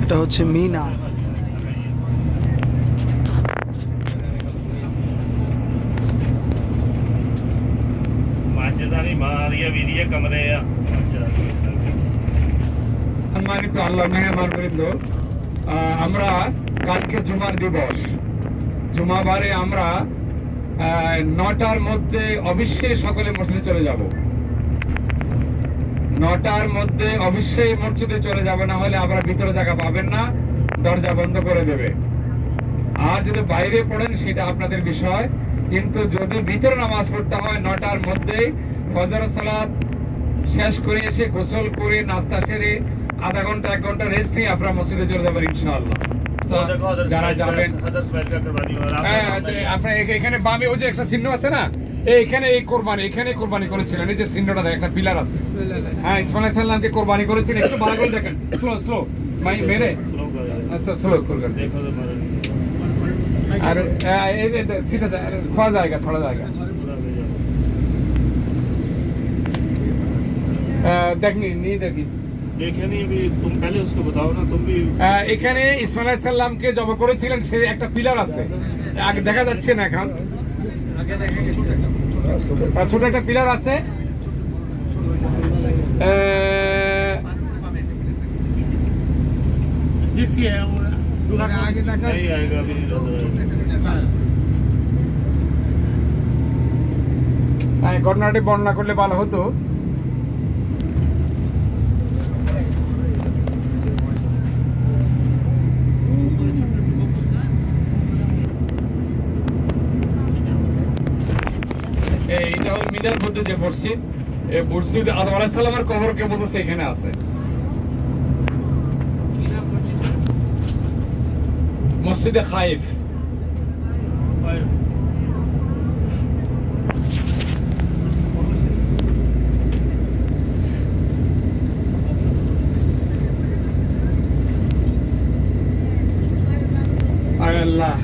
এটা হচ্ছে মিনা। সম্মানিত আল্লাহ মেহমান বৃন্দ, আমরা কালকে জুমার দিবস, জুমাবারে আমরা 9টার মধ্যে অবশ্যই সকলে মসজিদে চলে যাব। 9টার মধ্যে অবশ্যই মসজিদে চলে যাব, না হলে আমরা ভিতরে জায়গা পাবেন না, দরজা বন্ধ করে দেবে। আর যদি বাইরে পড়েন সেটা আপনাদের বিষয়, কিন্তু যদি ভিতরে নামাজ পড়তে হয় 9টার মধ্যেই ফজর সালাত শেষ করে এসে গোসল করে নাস্তা সেরে আধা ঘন্টা 1 ঘন্টা রেস্ট নিয়ে আপনারা মসজিদে চলে যাবেন ইনশাআল্লাহ। যারা যাবেন, হ্যাঁ আপনার এখানে বামে ওই যে একটা চিহ্ন আছে না, এইখানে এখানে কোরবানি করেছিলেন, এই যে চিহ্নটা দেখেন, একটা পিলার আছে। হ্যাঁ, ইসমাইল আলাইহিস সালামকে কোরবানি করেছিলেন। একটু ভালো করে দেখেন, স্লো মেরে স্লো করে দেখো। আর এই सीधा थोड़ा जाएगा देखनी नहीं देखी। এখানে ইসমাইল আলাইহিস সালামকে জব করেছিলেন, সে একটা পিলার আছে, আগে দেখা যাচ্ছে না এখন, ছোট একটা পিলার আছে। ঘটনাটি বর্ণনা করলে ভালো হতো। এইটা হল মিনার মধ্যে যে মসজিদ, এই মসজিদ আদম আলাইহিস সালামের কবর কে বলতেছে এখানে আছে। মসজিদে খাইফ। আল্লাহ